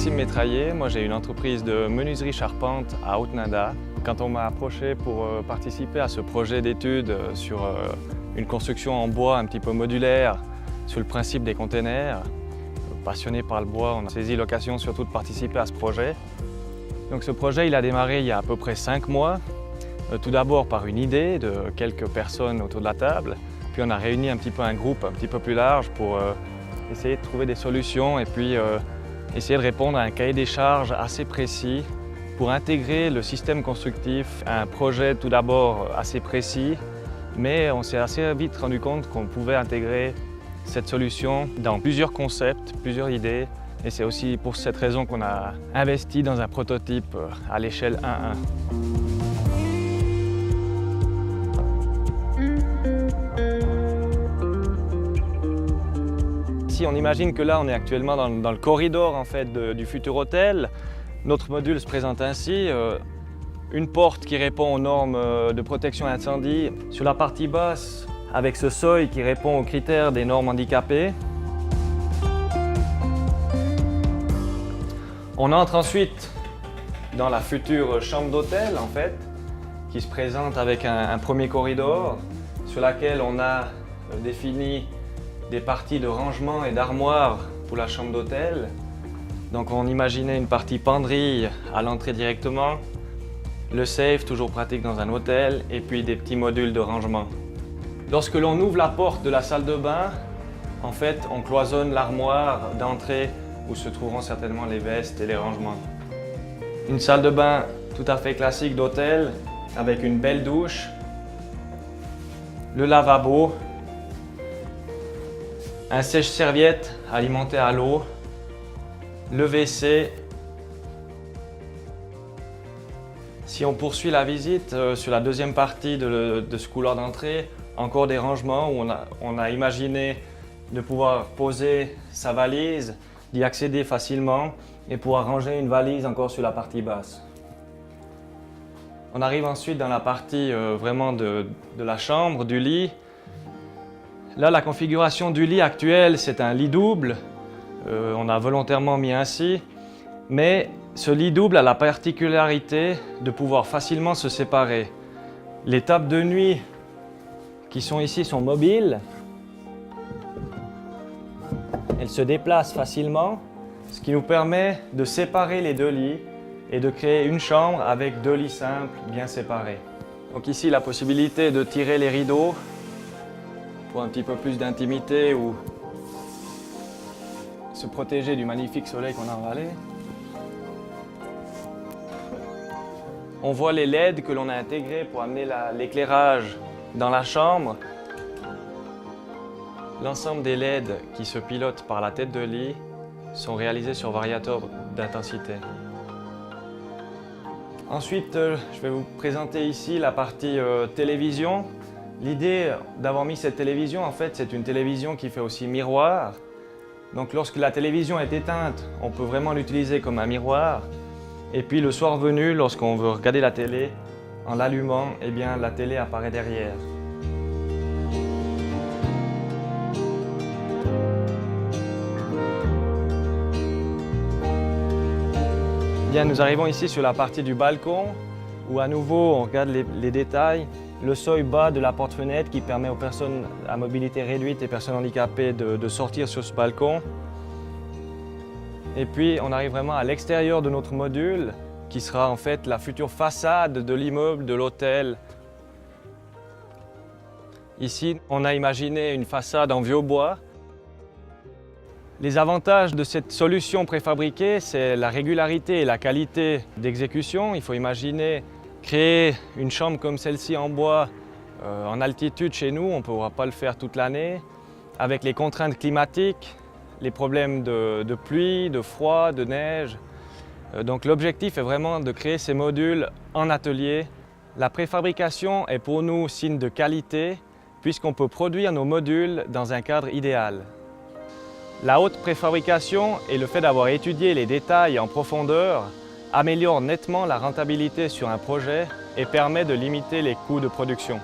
Maxime Métraillé, moi j'ai une entreprise de menuiserie charpente à Haute-Nada. Quand on m'a approché pour participer à ce projet d'études sur une construction en bois un petit peu modulaire, sur le principe des containers, passionné par le bois, on a saisi l'occasion surtout de participer à ce projet. Donc ce projet il a démarré il y a à peu près 5 mois, tout d'abord par une idée de quelques personnes autour de la table, puis on a réuni un petit peu un groupe un petit peu plus large pour essayer de trouver des solutions et puis essayer de répondre à un cahier des charges assez précis pour intégrer le système constructif à un projet tout d'abord assez précis, mais on s'est assez vite rendu compte qu'on pouvait intégrer cette solution dans plusieurs concepts, plusieurs idées, et c'est aussi pour cette raison qu'on a investi dans un prototype à l'échelle 1:1. Si on imagine que là on est actuellement dans le corridor en fait, du futur hôtel, notre module se présente ainsi. Une porte qui répond aux normes de protection incendie sur la partie basse avec ce seuil qui répond aux critères des normes handicapées. On entre ensuite dans la future chambre d'hôtel en fait, qui se présente avec un premier corridor sur laquelle on a défini des parties de rangement et d'armoire pour la chambre d'hôtel. Donc on imaginait une partie penderie à l'entrée directement, le safe toujours pratique dans un hôtel et puis des petits modules de rangement. Lorsque l'on ouvre la porte de la salle de bain, en fait on cloisonne l'armoire d'entrée où se trouveront certainement les vestes et les rangements. Une salle de bain tout à fait classique d'hôtel avec une belle douche, le lavabo, un sèche-serviette alimenté à l'eau, le WC. Si on poursuit la visite sur la deuxième partie de ce couloir d'entrée, encore des rangements où on a imaginé de pouvoir poser sa valise, d'y accéder facilement et pouvoir ranger une valise encore sur la partie basse. On arrive ensuite dans la partie vraiment de la chambre, du lit. Là, la configuration du lit actuel, c'est un lit double. On a volontairement mis ainsi, mais ce lit double a la particularité de pouvoir facilement se séparer. Les tables de nuit qui sont ici sont mobiles. Elles se déplacent facilement, ce qui nous permet de séparer les deux lits et de créer une chambre avec deux lits simples bien séparés. Donc ici, la possibilité de tirer les rideaux pour un petit peu plus d'intimité ou se protéger du magnifique soleil qu'on a en vallée. On voit les LED que l'on a intégrés pour amener l'éclairage dans la chambre. L'ensemble des LED qui se pilotent par la tête de lit sont réalisés sur variateur d'intensité. Ensuite, je vais vous présenter ici la partie télévision. L'idée d'avoir mis cette télévision, en fait, c'est une télévision qui fait aussi miroir. Donc lorsque la télévision est éteinte, on peut vraiment l'utiliser comme un miroir. Et puis le soir venu, lorsqu'on veut regarder la télé, en l'allumant, eh bien, la télé apparaît derrière. Bien, nous arrivons ici sur la partie du balcon où à nouveau on regarde les détails. Le seuil bas de la porte-fenêtre qui permet aux personnes à mobilité réduite et personnes handicapées de sortir sur ce balcon. Et puis on arrive vraiment à l'extérieur de notre module qui sera en fait la future façade de l'immeuble, de l'hôtel. Ici, on a imaginé une façade en vieux bois. Les avantages de cette solution préfabriquée, c'est la régularité et la qualité d'exécution. Il faut imaginer créer une chambre comme celle-ci en bois, en altitude chez nous, on ne pourra pas le faire toute l'année, avec les contraintes climatiques, les problèmes de pluie, de froid, de neige. Donc l'objectif est vraiment de créer ces modules en atelier. La préfabrication est pour nous signe de qualité, puisqu'on peut produire nos modules dans un cadre idéal. La haute préfabrication et le fait d'avoir étudié les détails en profondeur améliore nettement la rentabilité sur un projet et permet de limiter les coûts de production.